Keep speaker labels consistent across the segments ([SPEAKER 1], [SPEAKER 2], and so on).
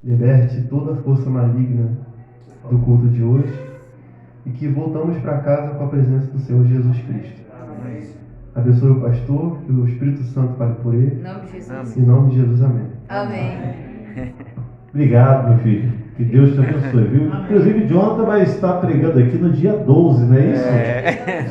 [SPEAKER 1] liberte toda a força maligna do culto de hoje e que voltamos para casa com a presença do Senhor Jesus Cristo. Abençoe o pastor, que o Espírito Santo fale por ele.
[SPEAKER 2] Em nome de Jesus.
[SPEAKER 1] Em nome de Jesus, amém.
[SPEAKER 2] Amém.
[SPEAKER 3] Obrigado, meu filho. Que Deus te abençoe, viu? Inclusive, Jonathan vai estar pregando aqui no dia 12, não é isso?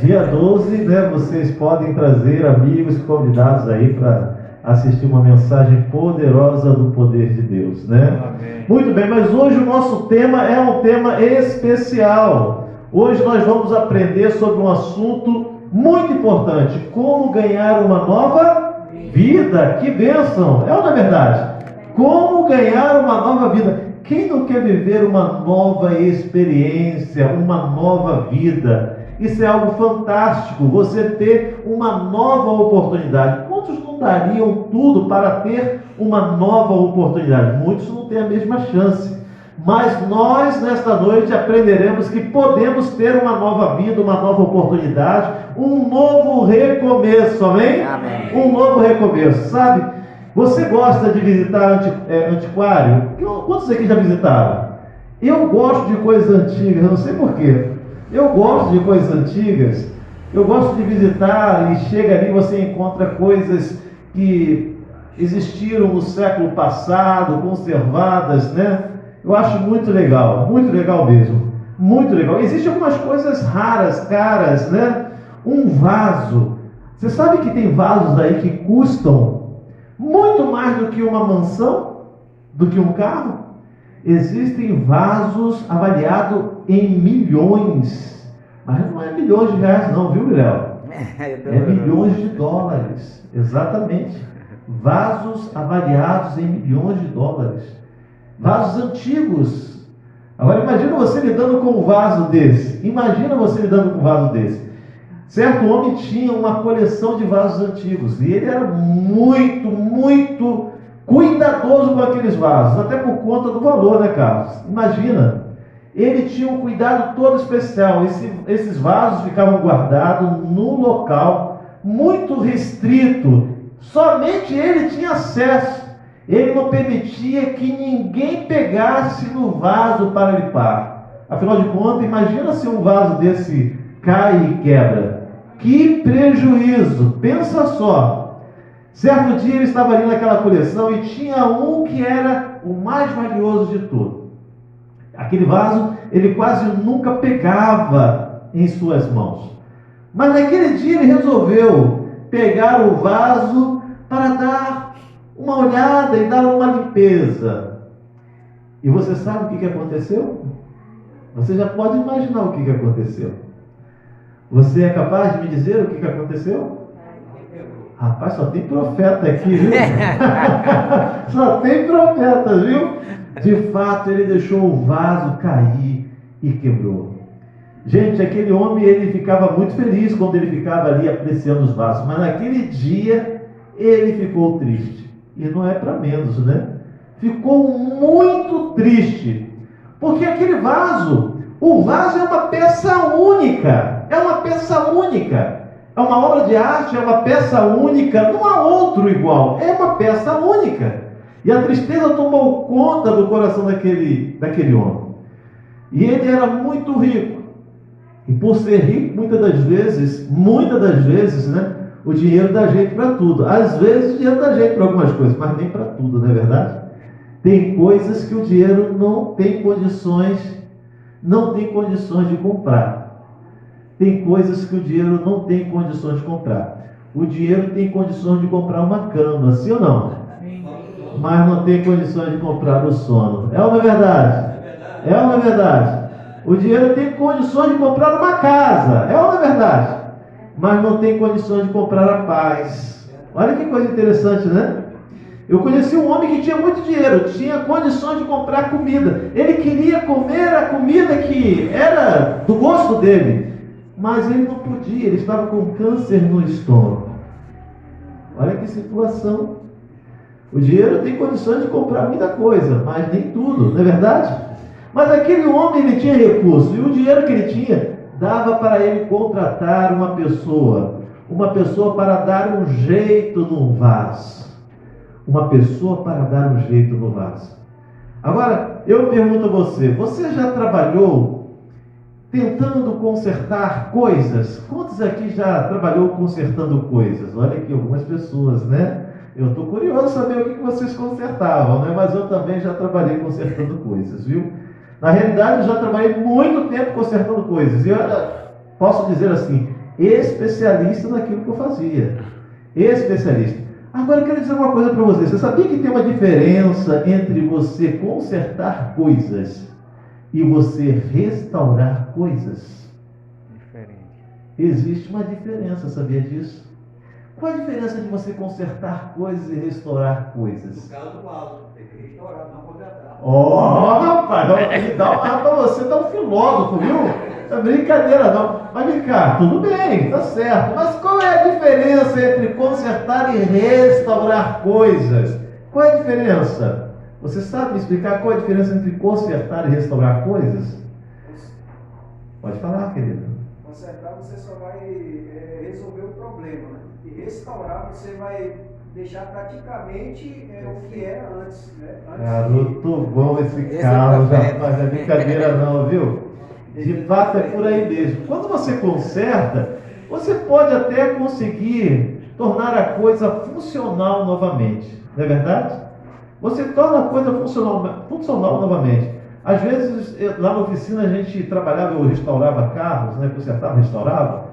[SPEAKER 3] Dia 12, né? Vocês podem trazer amigos e convidados aí para assistir uma mensagem poderosa do poder de Deus, né?
[SPEAKER 4] Amém.
[SPEAKER 3] Muito bem, mas hoje o nosso tema é um tema especial. Hoje nós vamos aprender sobre um assunto muito importante: como ganhar uma nova vida. Que bênção! É ou não é verdade? Como ganhar uma nova vida? Quem não quer viver uma nova experiência, uma nova vida? Isso é algo fantástico, você ter uma nova oportunidade. Quantos não dariam tudo para ter uma nova oportunidade? Muitos não têm a mesma chance. Mas nós, nesta noite, aprenderemos que podemos ter uma nova vida, uma nova oportunidade, um novo recomeço, amém?
[SPEAKER 2] Amém.
[SPEAKER 3] Um novo recomeço, sabe? Você gosta de visitar antiquário? Quantos aqui já visitaram? Eu gosto de coisas antigas, eu não sei porquê. Eu gosto de coisas antigas, eu gosto de visitar, e chega ali e você encontra coisas que existiram no século passado, conservadas, né? Eu acho muito legal mesmo, muito legal. Existem algumas coisas raras, caras, né? Um vaso. Você sabe que tem vasos aí que custam muito mais do que uma mansão, do que um carro? Existem vasos avaliados em milhões, mas não é milhões de reais não, viu, Guilherme? É milhões de dólares, exatamente. Vasos avaliados em milhões de dólares. Vasos antigos. Agora imagina você lidando com um vaso desse. Imagina você lidando com um vaso desse. Certo homem tinha uma coleção de vasos antigos e ele era muito cuidadoso com aqueles vasos, até por conta do valor, né, Carlos? Imagina, ele tinha um cuidado todo especial. Esses vasos ficavam guardados num local muito restrito, somente ele tinha acesso. Ele não permitia que ninguém pegasse no vaso para limpar. Afinal de contas, imagina se um vaso desse cai e quebra. Que prejuízo! Pensa só. Certo dia ele estava ali naquela coleção e tinha um que era o mais valioso de tudo. Aquele vaso ele quase nunca pegava em suas mãos. Mas naquele dia ele resolveu pegar o vaso para dar uma olhada e dar uma limpeza. E você sabe o que aconteceu? Você já pode imaginar o que aconteceu. Você é capaz de me dizer o que aconteceu? Rapaz, só tem profeta aqui, viu? Só tem profeta, viu? De fato, ele deixou o vaso cair e quebrou. Gente, aquele homem, ele ficava muito feliz quando ele ficava ali apreciando os vasos. Mas naquele dia, ele ficou triste. E não é para menos, né? Ficou muito triste. Porque aquele vaso, o vaso é uma peça única. É uma peça única. É uma obra de arte, é uma peça única. Não há outro igual. É uma peça única. E a tristeza tomou conta do coração daquele homem. E ele era muito rico. E por ser rico, muitas das vezes, né? O dinheiro dá jeito para tudo. Às vezes o dinheiro dá jeito para algumas coisas, mas nem para tudo, não é verdade? Tem coisas que o dinheiro não tem condições de comprar. Tem coisas que o dinheiro não tem condições de comprar. O dinheiro tem condições de comprar uma cama, sim ou não? Mas não tem condições de comprar o sono. É ou não é verdade? É ou não é verdade? O dinheiro tem condições de comprar uma casa. É ou não é verdade? Mas não tem condições de comprar a paz. Olha que coisa interessante, né? Eu conheci um homem que tinha muito dinheiro, tinha condições de comprar comida. Ele queria comer a comida que era do gosto dele, mas ele não podia, ele estava com câncer no estômago. Olha que situação. O dinheiro tem condições de comprar muita coisa, mas nem tudo, não é verdade? Mas aquele homem, ele tinha recursos, e o dinheiro que ele tinha dava para ele contratar uma pessoa para dar um jeito no vaso. Uma pessoa para dar um jeito no vaso. Agora, eu pergunto a você, você já trabalhou tentando consertar coisas? Quantos aqui já trabalhou consertando coisas? Olha aqui, algumas pessoas, né? Eu estou curioso saber o que vocês consertavam, né? Mas eu também já trabalhei consertando coisas, viu? Na realidade, eu já trabalhei muito tempo consertando coisas. E olha, posso dizer assim, especialista naquilo que eu fazia. Especialista. Agora eu quero dizer uma coisa para você. Você sabia que tem uma diferença entre você consertar coisas e você restaurar coisas?
[SPEAKER 2] Diferente.
[SPEAKER 3] Existe uma diferença, sabia disso? Qual a diferença de você consertar coisas e restaurar coisas?
[SPEAKER 4] No caso do vaso, tem que restaurar, não consertar.
[SPEAKER 3] Rapaz, você tá um filósofo, viu? Não é brincadeira não. Mas vem cá, tudo bem, tá certo. Mas qual é a diferença entre consertar e restaurar coisas? Qual é a diferença? Você sabe me explicar qual é a diferença entre consertar e restaurar coisas? Pode falar, querido.
[SPEAKER 4] Consertar você só vai resolver o problema, né? E restaurar você vai deixar praticamente o que era antes, né?
[SPEAKER 3] Garoto bom esse
[SPEAKER 2] Esse
[SPEAKER 3] Carlos,
[SPEAKER 2] é profeta.
[SPEAKER 3] rapaz, não é brincadeira não, viu? De fato é por aí mesmo. Quando você conserta, você pode até conseguir tornar a coisa funcional novamente, não é verdade? Você torna a coisa funcional novamente. Às vezes, lá na oficina a gente trabalhava, eu restaurava carros, né? Consertava, restaurava,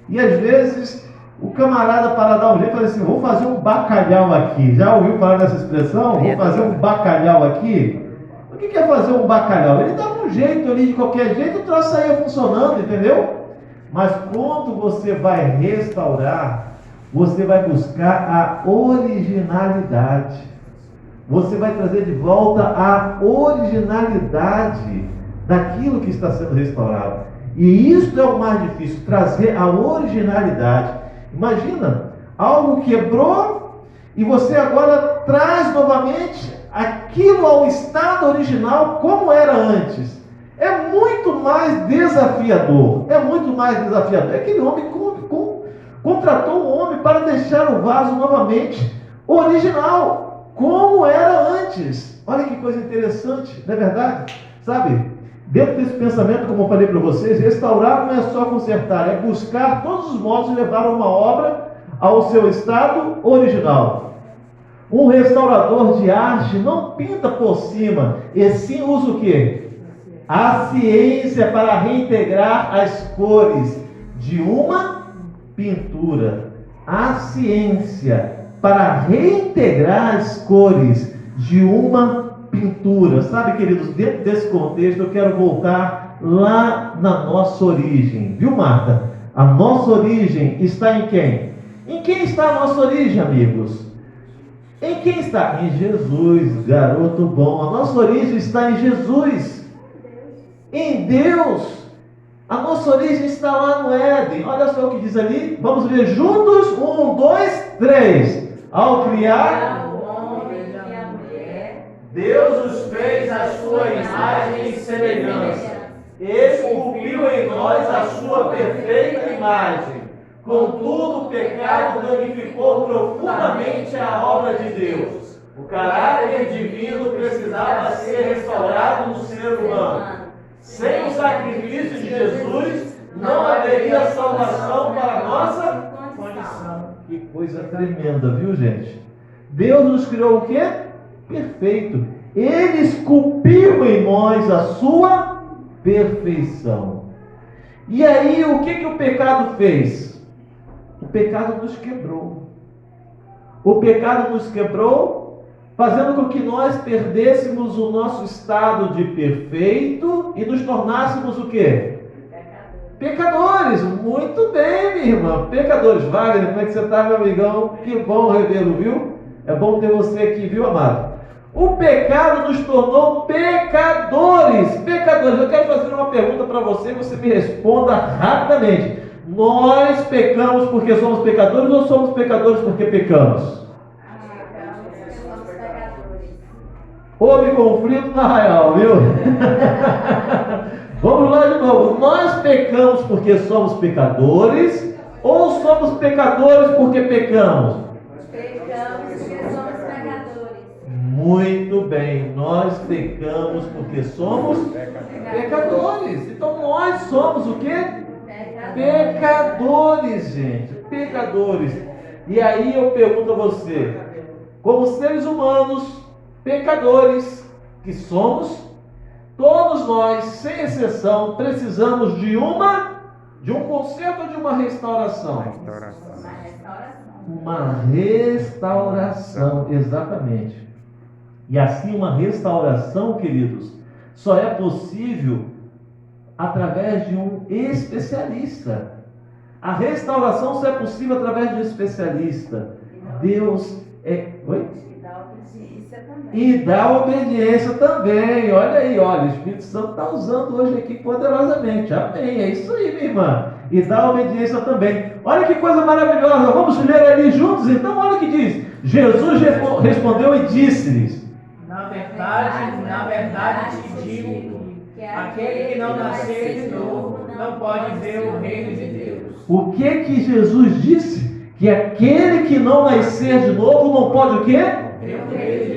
[SPEAKER 3] e às vezes o camarada para dar um jeito fala assim, vou fazer um bacalhau aqui. Já ouviu falar dessa expressão? Vou fazer um bacalhau aqui. O que é fazer um bacalhau? Ele dava um jeito ali, de qualquer jeito, o troço saía funcionando, entendeu? Mas quando você vai restaurar, você vai buscar a originalidade. Você vai trazer de volta a originalidade daquilo que está sendo restaurado. E isso é o mais difícil, trazer a originalidade. Imagina, algo quebrou e você agora traz novamente aquilo ao estado original como era antes. É muito mais desafiador. É muito mais desafiador. Aquele homem contratou um homem para deixar o vaso novamente original, como era antes. Olha que coisa interessante, não é verdade? Sabe, dentro desse pensamento, como eu falei para vocês, restaurar não é só consertar, é buscar todos os modos de levar uma obra ao seu estado original. Um restaurador de arte não pinta por cima, e sim usa o quê? A ciência para reintegrar as cores de uma pintura. A ciência para reintegrar as cores de uma pintura. Sabe, queridos, dentro desse contexto eu quero voltar lá na nossa origem. Viu, Marta? A nossa origem está em quem? Em quem está a nossa origem, amigos? Em quem está? Em Jesus, garoto bom. A nossa origem está em Jesus. Em Deus. A nossa origem está lá no Éden. Olha só o que diz ali. Vamos ver juntos. 1, 2, 3. Ao criar
[SPEAKER 5] o homem e a mulher,
[SPEAKER 3] Deus os fez à sua imagem e semelhança. Esculpiu em nós a sua perfeita imagem. Contudo, o pecado danificou profundamente a obra de Deus. O caráter divino precisava ser restaurado no ser humano. Sem o sacrifício de Jesus, não haveria salvação para a nossa condição. Que coisa tremenda, viu, gente? Deus nos criou o quê? Perfeito. Ele esculpiu em nós a sua perfeição. E aí, o que o pecado fez? O pecado nos quebrou. O pecado nos quebrou, fazendo com que nós perdêssemos o nosso estado de perfeito e nos tornássemos o quê? Pecadores. Muito bem, minha irmã. Pecadores. Wagner, como é que você está, meu amigão? Que bom revê-lo, viu? É bom ter você aqui, viu, amado? O pecado nos tornou pecadores. Pecadores. Eu quero fazer uma pergunta para você e você me responda rapidamente. Nós pecamos porque somos pecadores ou somos pecadores porque pecamos? Houve conflito na Arraial, viu? Vamos lá de novo. Nós pecamos porque somos pecadores ou somos pecadores porque pecamos?
[SPEAKER 5] pecamos porque somos pecadores.
[SPEAKER 3] Muito bem, nós pecamos porque somos pecadores. Então nós somos o quê? Pecadores, gente. Pecadores. E aí eu pergunto a você, como seres humanos, pecadores que somos, todos nós, sem exceção, precisamos de um conserto ou de uma restauração? Uma restauração, exatamente. E assim uma restauração, queridos, só é possível através de um especialista. A restauração só é possível através de um especialista. Deus é... Oi? E dá obediência também. Olha aí, olha, o Espírito Santo está usando hoje aqui poderosamente. Amém, é isso aí, minha irmã. E dá obediência também. Olha que coisa maravilhosa. Vamos ler ali juntos? Então, olha o que diz. Jesus respondeu e disse-lhes:
[SPEAKER 6] na verdade te digo, aquele que não nascer de novo não pode ver o reino de Deus.
[SPEAKER 3] O que Jesus disse? Que aquele que não nascer de novo não pode o quê?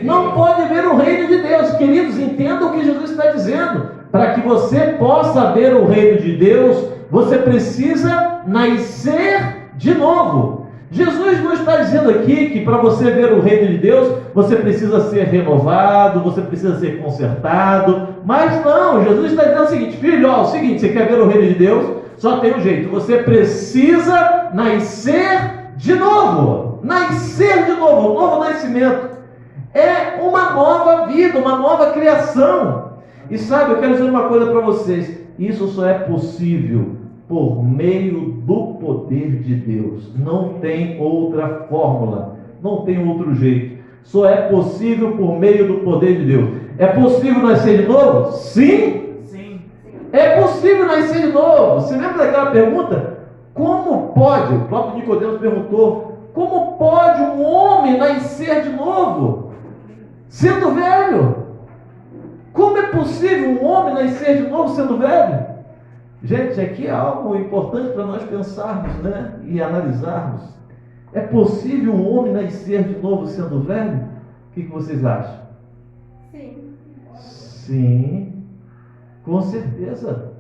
[SPEAKER 3] Não pode ver o reino de Deus. Queridos, entendam o que Jesus está dizendo. Para que você possa ver o reino de Deus, você precisa nascer de novo. Jesus não está dizendo aqui que para você ver o reino de Deus, você precisa ser renovado, você precisa ser consertado. Mas não, Jesus está dizendo o seguinte: filho, ó, é o seguinte, você quer ver o reino de Deus? Só tem um jeito, você precisa nascer de novo. Nascer de novo, um novo nascimento. É uma nova vida, uma nova criação. E sabe, eu quero dizer uma coisa para vocês: isso só é possível por meio do poder de Deus. Não tem outra fórmula, não tem outro jeito. Só é possível por meio do poder de Deus. É possível nascer de novo? Sim.
[SPEAKER 6] Sim.
[SPEAKER 3] É possível nascer de novo. Você lembra daquela pergunta? Como pode? O próprio Nicodemos perguntou: como pode um homem nascer de novo, sendo velho? Como é possível um homem nascer de novo sendo velho? Gente, aqui é algo importante para nós pensarmos, né? E analisarmos. É possível um homem nascer de novo sendo velho? O que vocês acham?
[SPEAKER 5] Sim.
[SPEAKER 3] Sim, com certeza.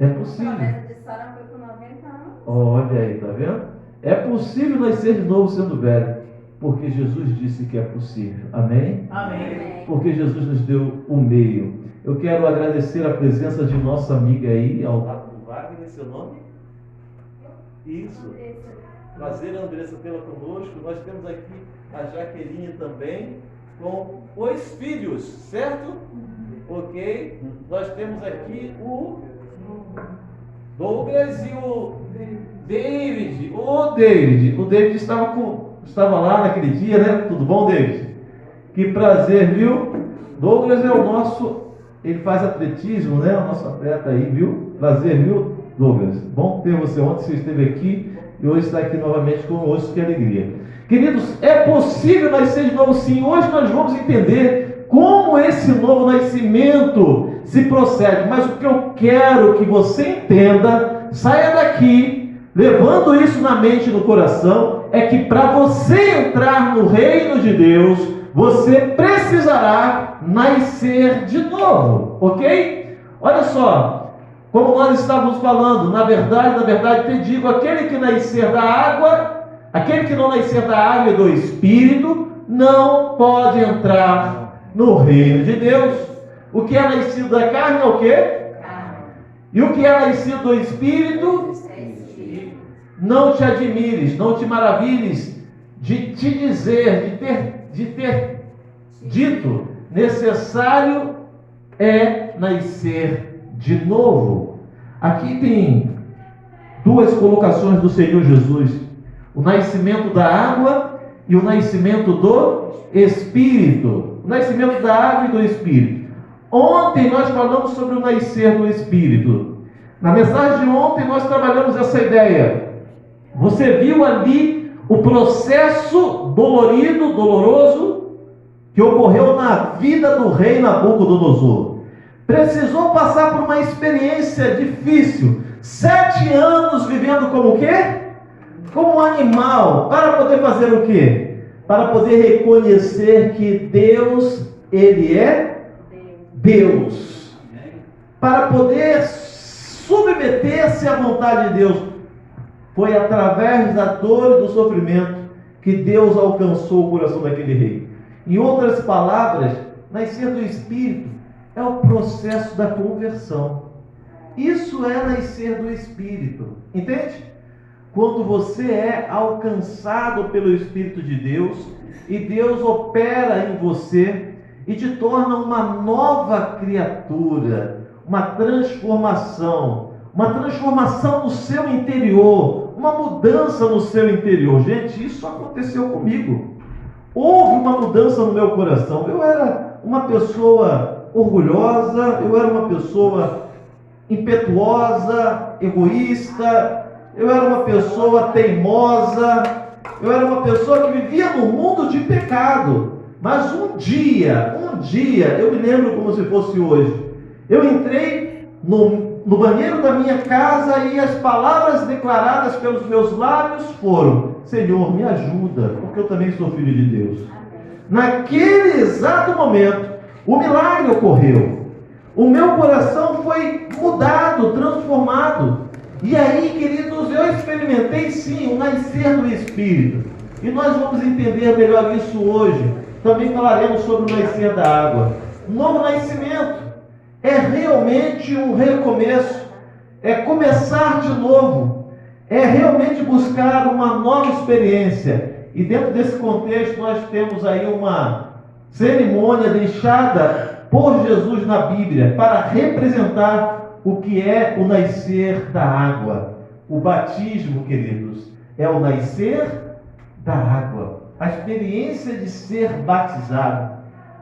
[SPEAKER 3] É possível.
[SPEAKER 5] A promessa de Sara foi por 90 anos.
[SPEAKER 3] Olha aí, tá vendo? É possível nascer de novo sendo velho, porque Jesus disse que é possível. Amém?
[SPEAKER 6] Amém.
[SPEAKER 3] Porque Jesus nos deu o meio. Eu quero agradecer a presença de nossa amiga aí, ao lado do Wagner, seu nome? Isso. Prazer, Andressa, tê-la conosco. Nós temos aqui a Jaqueline também, com os filhos, certo? Ok? Nós temos aqui o Douglas e o David. O David estava lá naquele dia, né? Tudo bom, David? Que prazer, viu? Douglas é o nosso... Ele faz atletismo, né? O nosso atleta aí, viu? Prazer, viu, Douglas? Bom ter você. Ontem você esteve aqui e hoje está aqui novamente conosco. Que alegria. Queridos, é possível nascer de novo, sim. Hoje nós vamos entender como esse novo nascimento se procede. Mas o que eu quero que você entenda, saia daqui levando isso na mente e no coração, é que para você entrar no reino de Deus, você precisará nascer de novo, ok? Olha só, como nós estávamos falando, na verdade te digo, aquele que nascer da água, aquele que não nascer da água e do Espírito, não pode entrar no reino de Deus. O que é nascido da carne é o quê? E o que é nascido do Espírito? Não te admires, não te maravilhes de te dizer, de ter dito, necessário é nascer de novo. Aqui tem duas colocações do Senhor Jesus: o nascimento da água e o nascimento do Espírito. O nascimento da água e do Espírito. Ontem nós falamos sobre o nascer do Espírito. Na mensagem de ontem nós trabalhamos essa ideia. Você viu ali o processo doloroso que ocorreu na vida do rei Nabucodonosor. Precisou passar por uma experiência difícil, 7 anos vivendo como o quê? Como um animal, para poder fazer o quê? para poder reconhecer que Deus, Ele é Deus. Para poder submeter-se à vontade de Deus. Foi através da dor e do sofrimento que Deus alcançou o coração daquele rei. Em outras palavras, nascer do Espírito é o processo da conversão. Isso é nascer do Espírito. Entende? Quando você é alcançado pelo Espírito de Deus e Deus opera em você e te torna uma nova criatura, uma transformação no seu interior, uma mudança no seu interior. Gente, isso aconteceu comigo. Houve uma mudança no meu coração. Eu era uma pessoa orgulhosa, eu era uma pessoa impetuosa, egoísta, eu era uma pessoa teimosa, eu era uma pessoa que vivia no mundo de pecado. Mas um dia, eu me lembro como se fosse hoje, eu entrei no banheiro da minha casa e as palavras declaradas pelos meus lábios foram: Senhor, me ajuda, porque eu também sou filho de Deus. Naquele exato momento, o milagre ocorreu. O meu coração foi mudado, transformado. E aí, queridos, eu experimentei sim o nascer do Espírito. E nós vamos entender melhor isso hoje. Também falaremos sobre o nascer da água. Novo nascimento é realmente um recomeço. É começar de novo. É realmente buscar uma nova experiência. E dentro desse contexto nós temos aí uma cerimônia deixada por Jesus na Bíblia para representar o que é o nascer da água. O batismo, queridos, é o nascer da água. A experiência de ser batizado,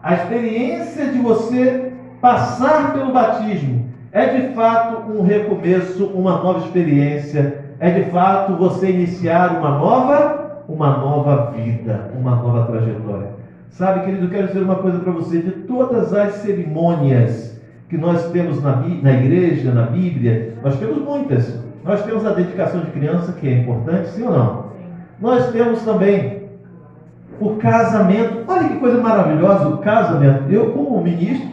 [SPEAKER 3] a experiência de você passar pelo batismo, é de fato um recomeço, uma nova experiência, é de fato você iniciar uma nova vida, uma nova trajetória. Sabe, querido, eu quero dizer uma coisa para você: de todas as cerimônias que nós temos na igreja, na Bíblia, nós temos muitas. Nós temos a dedicação de criança, que é importante, sim ou não? Nós temos também o casamento. Olha que coisa maravilhosa, o casamento. Eu, como ministro,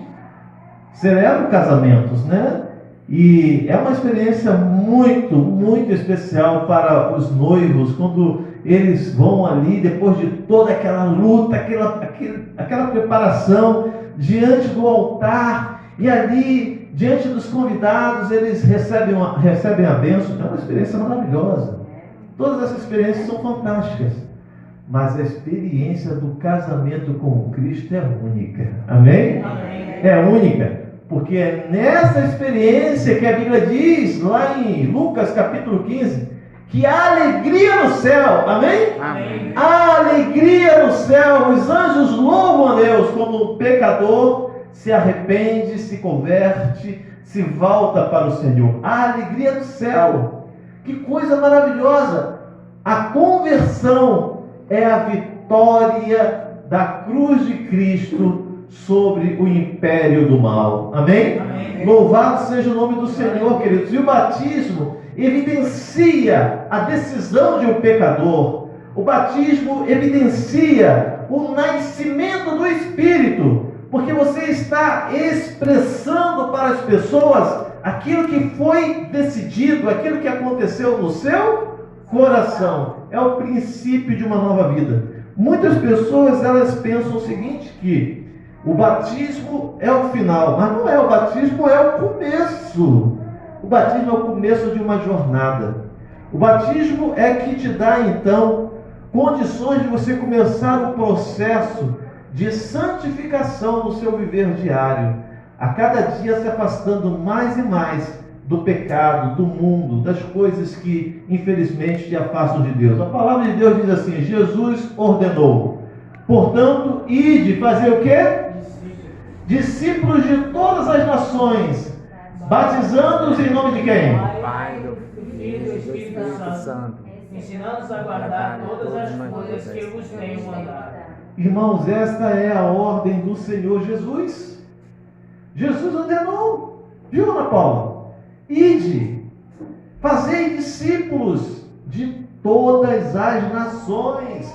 [SPEAKER 3] celebro casamentos, né? E é uma experiência muito, muito especial para os noivos, quando eles vão ali, depois de toda aquela luta, aquela preparação, diante do altar, e ali, diante dos convidados, eles recebem a bênção. É uma experiência maravilhosa. Todas essas experiências são fantásticas. Mas a experiência do casamento com Cristo é única. Amém?
[SPEAKER 6] Amém.
[SPEAKER 3] É única. Porque é nessa experiência que a Bíblia diz, lá em Lucas capítulo 15, que há alegria no céu. Amém?
[SPEAKER 6] Amém.
[SPEAKER 3] Há alegria no céu. Os anjos louvam a Deus quando um pecador se arrepende, se converte, se volta para o Senhor. A alegria do céu. Que coisa maravilhosa. A conversão é a vitória da cruz de Cristo sobre o império do mal. Amém?
[SPEAKER 6] Amém.
[SPEAKER 3] Louvado seja o nome do Senhor, queridos. E o batismo evidencia a decisão de um pecador. O batismo evidencia o nascimento do Espírito. Porque você está expressando para as pessoas aquilo que foi decidido, aquilo que aconteceu no seu coração. É o princípio de uma nova vida. Muitas pessoas, elas pensam o seguinte, que o batismo é o final. Mas não é, o batismo é o começo. O batismo é o começo de uma jornada. O batismo é que te dá, então, condições de você começar o processo de santificação no seu viver diário, a cada dia se afastando mais e mais do pecado, do mundo, das coisas que infelizmente te afastam de Deus. A palavra de Deus diz assim: Jesus ordenou, portanto, ide fazer o quê? Discípulos de todas as nações, batizando-os em nome de quem?
[SPEAKER 2] Pai, do
[SPEAKER 6] Filho e do Espírito Santo, ensinando-os a guardar todas as coisas que eu vos tenho mandado.
[SPEAKER 3] Irmãos, esta é a ordem do Senhor Jesus. Jesus ordenou, viu, Ana Paula? Ide, fazei discípulos de todas as nações.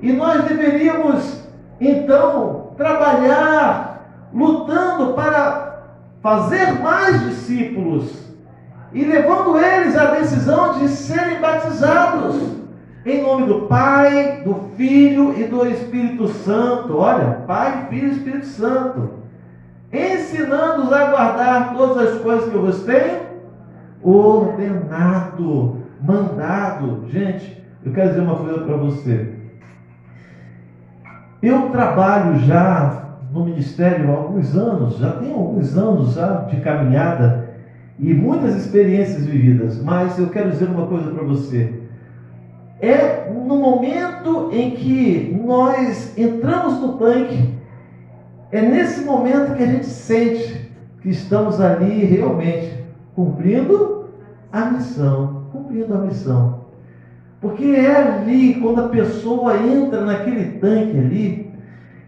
[SPEAKER 3] E nós deveríamos, então, trabalhar, lutando para fazer mais discípulos e levando eles à decisão de serem batizados em nome do Pai, do Filho e do Espírito Santo. Olha, Pai, Filho e Espírito Santo, ensinando-os a guardar todas as coisas que eu vos tenho ordenado, mandado. Gente, eu quero dizer uma coisa para você. Eu trabalho já no ministério há alguns anos, já tenho alguns anos já de caminhada e muitas experiências vividas, mas eu quero dizer uma coisa para você. É no momento em que nós entramos no tanque, é nesse momento que a gente sente que estamos ali realmente cumprindo a missão. Porque é ali, quando a pessoa entra naquele tanque ali,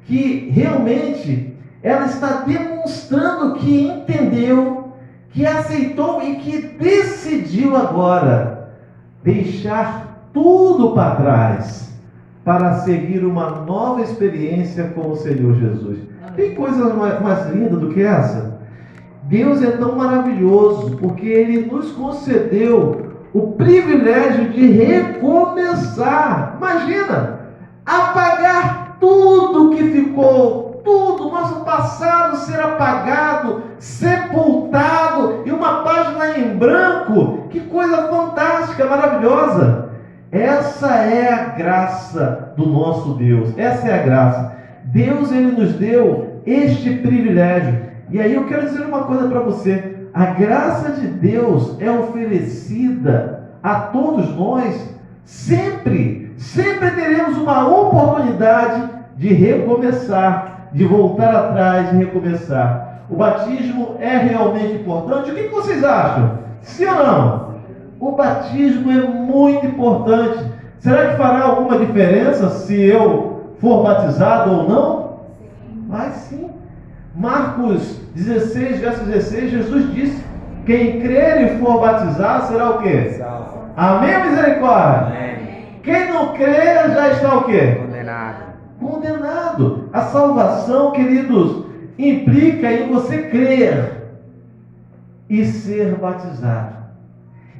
[SPEAKER 3] que realmente ela está demonstrando que entendeu, que aceitou e que decidiu agora deixar tudo para trás para seguir uma nova experiência com o Senhor Jesus. Tem coisa mais linda do que essa? Deus é tão maravilhoso porque Ele nos concedeu o privilégio de recomeçar. Imagina, apagar tudo que ficou, tudo, nosso passado ser apagado, sepultado, e uma página em branco. Que coisa fantástica, maravilhosa. Essa é a graça do nosso Deus, essa é a graça. Deus, Ele nos deu este privilégio. E aí eu quero dizer uma coisa para você. A graça de Deus é oferecida a todos nós sempre. Sempre teremos uma oportunidade de recomeçar, de voltar atrás e recomeçar. O batismo é realmente importante? O que vocês acham? Sim ou não? O batismo é muito importante. Será que fará alguma diferença se eu for batizado ou não? Vai sim. Marcos 16, verso 16, Jesus disse: quem crer e for batizado será o quê?
[SPEAKER 2] Salvo.
[SPEAKER 3] Amém ou misericórdia?
[SPEAKER 2] Amém.
[SPEAKER 3] Quem não crer já está o quê?
[SPEAKER 2] Condenado.
[SPEAKER 3] Condenado. A salvação, queridos, implica em você crer e ser batizado.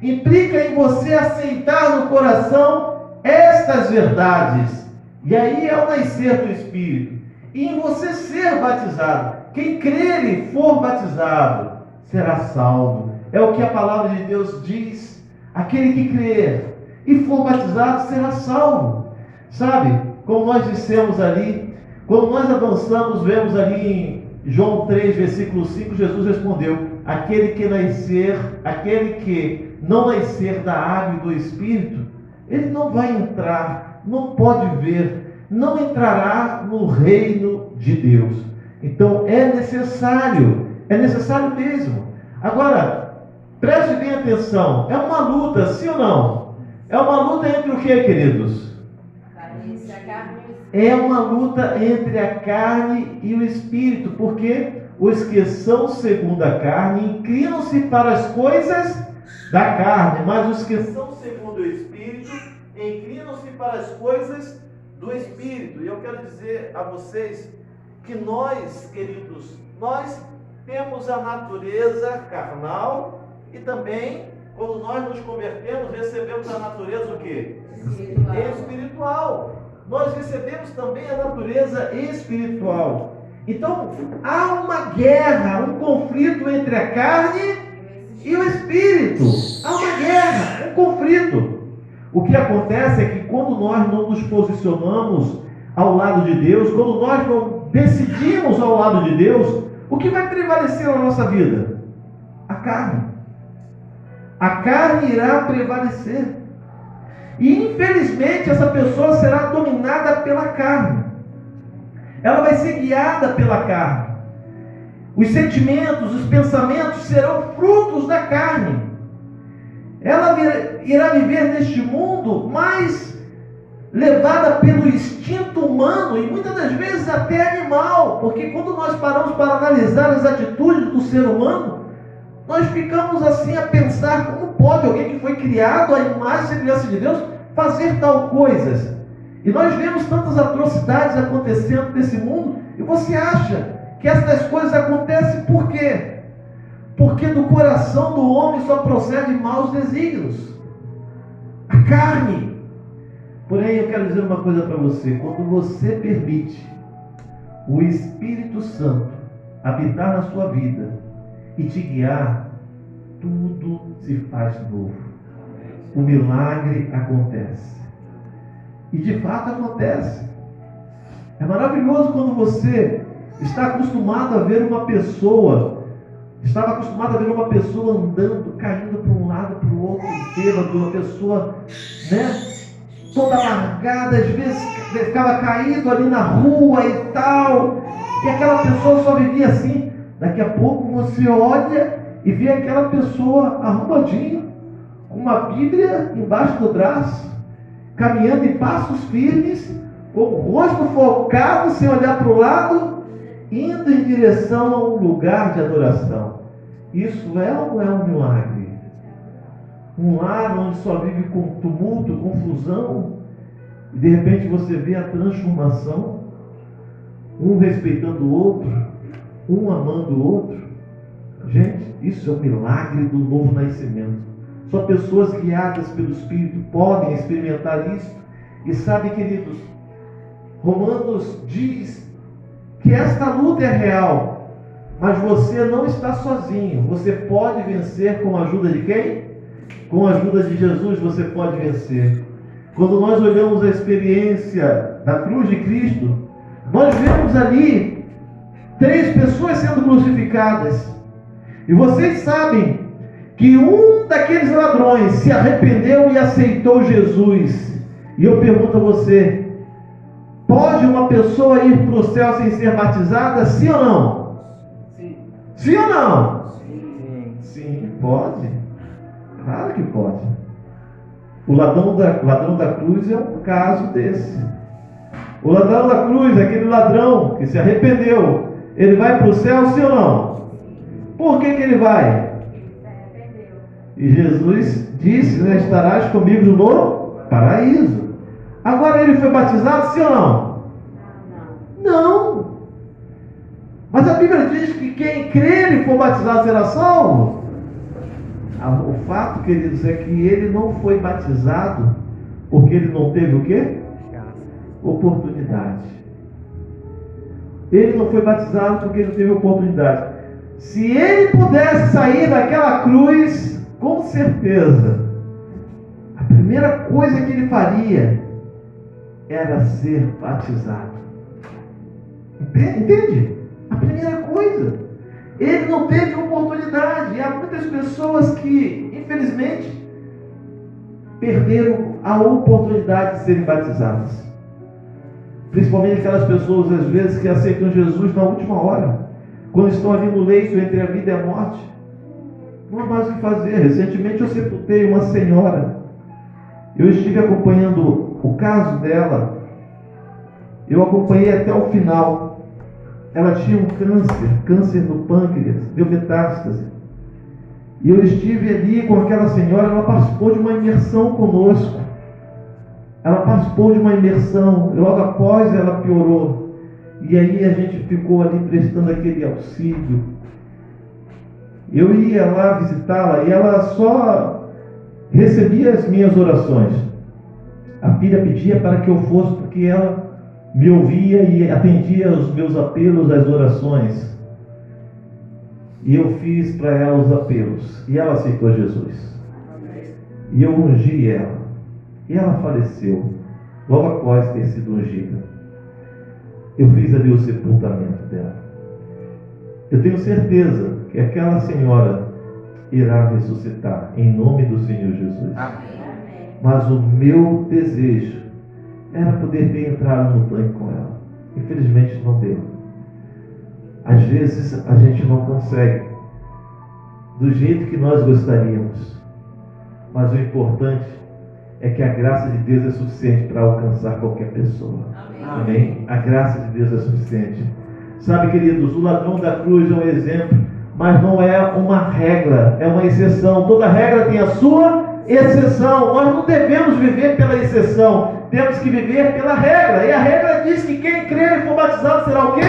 [SPEAKER 3] Implica em você aceitar no coração estas verdades. E aí é o nascer do Espírito. E em você ser batizado. Quem crer e for batizado será salvo. É o que a palavra de Deus diz. Aquele que crer e for batizado será salvo. Sabe, como nós dissemos ali, quando nós avançamos, vemos ali em João 3, versículo 5, Jesus respondeu: aquele que não nascer da água e do Espírito, ele não vai entrar, não pode ver, não entrará no reino de Deus. Então é necessário mesmo. Agora, preste bem atenção, é uma luta, sim ou não? É uma luta entre o que, queridos? É uma luta entre a carne e o Espírito, porque os que são segundo a carne inclinam-se para as coisas da carne, mas os que são segundo o Espírito inclinam-se para as coisas do Espírito. E eu quero dizer a vocês que nós, queridos, nós temos a natureza carnal e também, quando nós nos convertemos, recebemos a natureza o quê? Espiritual. Nós recebemos também a natureza espiritual. Então, há uma guerra, um conflito entre a carne e o Espírito. Há uma guerra, um conflito. O que acontece é que quando nós não nos posicionamos ao lado de Deus, quando nós não decidimos ao lado de Deus, o que vai prevalecer na nossa vida? A carne. A carne irá prevalecer. E infelizmente essa pessoa será dominada pela carne. Ela vai ser guiada pela carne. Os sentimentos, os pensamentos serão frutos da carne. Ela irá viver neste mundo mais levada pelo instinto humano e muitas das vezes até animal, porque quando nós paramos para analisar as atitudes do ser humano, nós ficamos assim a pensar: como pode alguém que foi criado à imagem e semelhança de Deus fazer tal coisas? E nós vemos tantas atrocidades acontecendo nesse mundo, e você acha que essas coisas acontecem por quê? Porque do coração do homem só procede maus desígnios, a carne. Porém, eu quero dizer uma coisa para você: quando você permite o Espírito Santo habitar na sua vida e te guiar, tudo se faz novo. O milagre acontece. E de fato acontece. É maravilhoso quando você está acostumado a ver uma pessoa, estava acostumado a ver uma pessoa andando, caindo para um lado, para o outro, bêbado, uma pessoa, toda largada, às vezes ficava caído ali na rua e tal, e aquela pessoa só vivia assim. Daqui a pouco você olha e vê aquela pessoa arrumadinha, com uma Bíblia embaixo do braço, caminhando em passos firmes, com o rosto focado, sem olhar para o lado, indo em direção a um lugar de adoração. Isso é ou não é um milagre? Um lar onde só vive com tumulto, confusão, e de repente você vê a transformação, um respeitando o outro, um amando o outro. Gente, isso é um milagre do novo nascimento. Só pessoas guiadas pelo Espírito podem experimentar isso. E sabe, queridos, Romanos diz que esta luta é real, mas você não está sozinho. Você pode vencer com a ajuda de quem? Com a ajuda de Jesus você pode vencer. Quando nós olhamos a experiência da cruz de Cristo, nós vemos ali 3 pessoas sendo crucificadas. E vocês sabem que um daqueles ladrões se arrependeu e aceitou Jesus. E eu pergunto a você: pode uma pessoa ir para o céu sem ser batizada? Sim ou não?
[SPEAKER 4] Sim.
[SPEAKER 3] Sim ou não?
[SPEAKER 2] Sim.
[SPEAKER 3] Sim, pode. Claro que pode. O ladrão da cruz é um caso desse. O ladrão da cruz, aquele ladrão que se arrependeu, ele vai para o céu, sim ou não? Por que ele vai? E Jesus disse, estarás comigo no paraíso. Agora ele foi batizado, sim ou não? Não. Mas a Bíblia diz que quem crer e for batizado será salvo. O fato, queridos, é que ele não foi batizado porque ele não teve o quê? Oportunidade. Ele não foi batizado porque ele não teve oportunidade. Se ele pudesse sair daquela cruz, com certeza, a primeira coisa que ele faria era ser batizado. Entende? A primeira coisa. Ele não teve oportunidade. E há muitas pessoas que, infelizmente, perderam a oportunidade de serem batizadas. Principalmente aquelas pessoas, às vezes, que aceitam Jesus na última hora, quando estão ali no leito entre a vida e a morte. Não há mais o que fazer. Recentemente eu sepultei uma senhora. Eu estive acompanhando o caso dela. Eu acompanhei até o final. Ela tinha um câncer no pâncreas, deu metástase. E eu estive ali com aquela senhora, ela participou de uma imersão conosco. Ela participou de uma imersão, e logo após ela piorou. E aí a gente ficou ali prestando aquele auxílio. Eu ia lá visitá-la e ela só recebia as minhas orações. A filha pedia para que eu fosse, porque ela me ouvia e atendia aos meus apelos, às orações. E eu fiz para ela os apelos. E ela aceitou Jesus. E eu ungi ela. E ela faleceu logo após ter sido ungida. Eu fiz ali o sepultamento dela. Eu tenho certeza que aquela senhora irá ressuscitar em nome do Senhor Jesus.
[SPEAKER 2] Amém.
[SPEAKER 3] Mas o meu desejo era poder ter entrado no tanque com ela. Infelizmente não deu. Às vezes a gente não consegue do jeito que nós gostaríamos. Mas o importante é que a graça de Deus é suficiente para alcançar qualquer pessoa. Amém? A graça de Deus é suficiente. Sabe, queridos, o ladrão da cruz é um exemplo, mas não é uma regra, é uma exceção. Toda regra tem a sua exceção. Nós não devemos viver pela exceção. temos que viver pela regra. E a regra diz que quem crer e for batizado será o quê?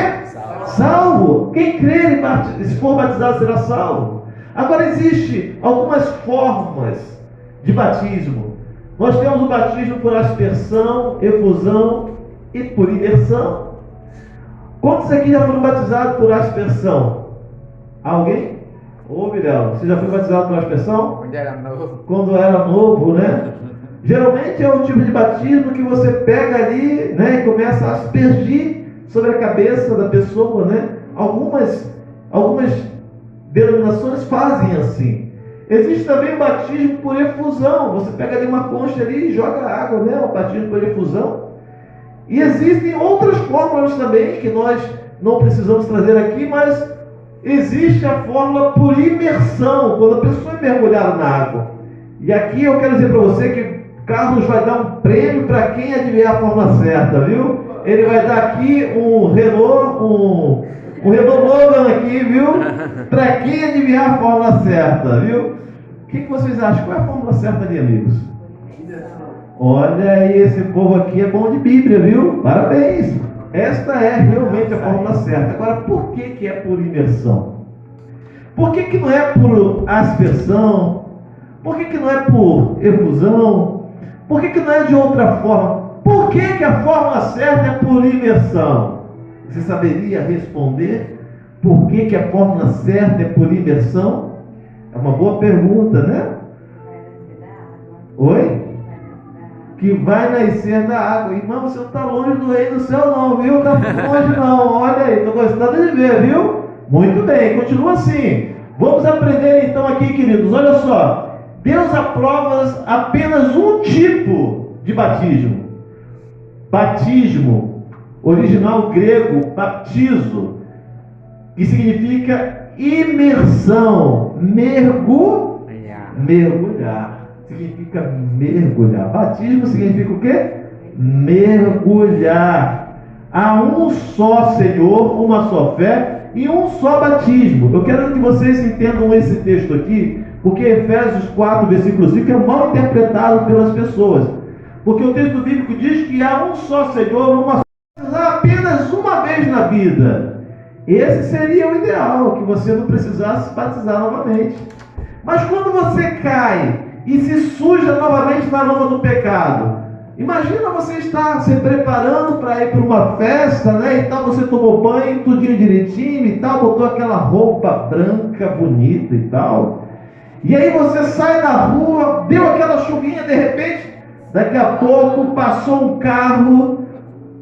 [SPEAKER 3] Salvo. Quem crer e se for batizado será salvo. Agora, existe algumas formas de batismo. Nós temos o batismo por aspersão, efusão e por imersão. Quantos aqui já foram batizados por aspersão? Alguém? Ô, Mirella, você já foi batizado por aspersão?
[SPEAKER 2] Quando era novo.
[SPEAKER 3] Quando era novo, né? Geralmente é o tipo de batismo que você pega ali, né, e começa a aspergir sobre a cabeça da pessoa, né? Algumas denominações fazem assim. Existe também o batismo por efusão. Você pega ali uma concha ali e joga água, né? O batismo por efusão. E existem outras fórmulas também que nós não precisamos trazer aqui, mas existe a fórmula por imersão, quando a pessoa é mergulhada na água. E aqui eu quero dizer para você que Carlos vai dar um prêmio para quem adivinhar a fórmula certa, viu? Ele vai dar aqui um Renault Logan aqui, viu? Para quem adivinhar a fórmula certa, viu? O que vocês acham? Qual é a fórmula certa ali, amigos? Olha aí, esse povo aqui é bom de Bíblia, viu? Parabéns! Esta é realmente a fórmula certa. Agora, por que é por imersão? Por que não é por aspersão? Por que não é por efusão? Por que não é de outra forma? Por que a fórmula certa é por imersão? Você saberia responder por que a fórmula certa é por imersão? É uma boa pergunta, né? Oi? Que vai nascer da água. Irmão, você não está longe do reino do céu não, viu? Está longe não. Olha aí, estou gostando de ver, viu? Muito bem, continua assim. Vamos aprender então aqui, queridos. Olha só. Deus aprova apenas um tipo de batismo. Batismo, original grego, baptizo, que significa imersão, mergulhar. Significa mergulhar. Batismo significa o quê? Mergulhar. Há um só Senhor, uma só fé e um só batismo. Eu quero que vocês entendam esse texto aqui, porque Efésios 4, versículo 5 é mal interpretado pelas pessoas. Porque o texto bíblico diz que há um só Senhor, uma só, apenas uma vez na vida. Esse seria o ideal, que você não precisasse batizar novamente. Mas quando você cai e se suja novamente na lama do pecado, imagina você estar se preparando para ir para uma festa, né? E tal, você tomou banho, tudinho direitinho e tal, botou aquela roupa branca, bonita e tal. E aí você sai na rua, deu aquela chuvinha de repente, daqui a pouco passou um carro,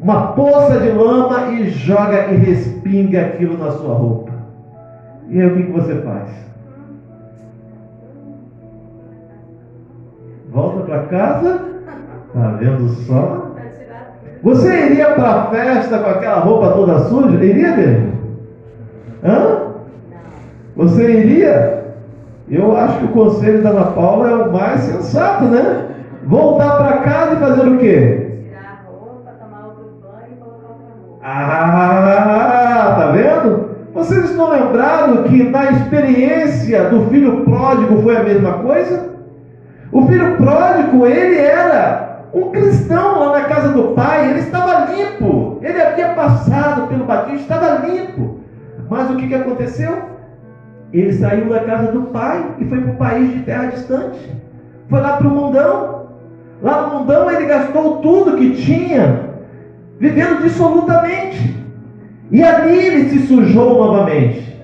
[SPEAKER 3] uma poça de lama e joga e respinga aquilo na sua roupa. E aí o que você faz? Volta para casa? Tá vendo só? Você iria para a festa com aquela roupa toda suja? Iria, David? Hã? Você iria? Eu acho que o conselho da Ana Paula é o mais sensato, né? Voltar para casa e fazer o quê?
[SPEAKER 5] Tirar a roupa, tomar outro banho e colocar outra roupa.
[SPEAKER 3] Tá vendo? Vocês estão lembrados que na experiência do filho pródigo foi a mesma coisa? O filho pródigo, ele era um cristão lá na casa do pai, ele estava limpo, ele havia passado pelo batismo, estava limpo. Mas o que aconteceu? Ele saiu da casa do pai e foi para o país de terra distante. Foi lá para o mundão. Lá no mundão ele gastou tudo que tinha, vivendo dissolutamente. E ali ele se sujou novamente.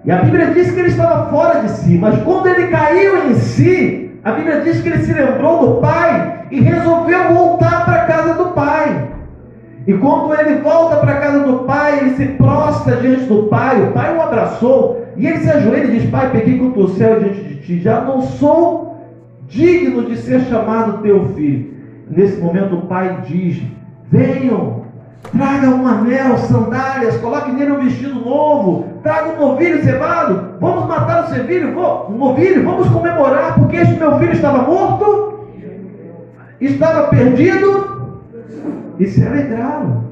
[SPEAKER 3] E a Bíblia diz que ele estava fora de si, mas quando ele caiu em si, a Bíblia diz que ele se lembrou do pai e resolveu voltar para a casa do pai. E quando ele volta para a casa do pai, ele se prostra diante do pai, o pai o abraçou, e ele se ajoelha e diz: Pai, pequei contra o céu diante de ti, já não sou digno de ser chamado teu filho. Nesse momento o pai diz: venham, traga um anel, sandálias, coloque nele um vestido novo, traga um novilho cevado, vamos matar o novilho, vamos comemorar, porque este meu filho estava morto, estava perdido, e se alegraram.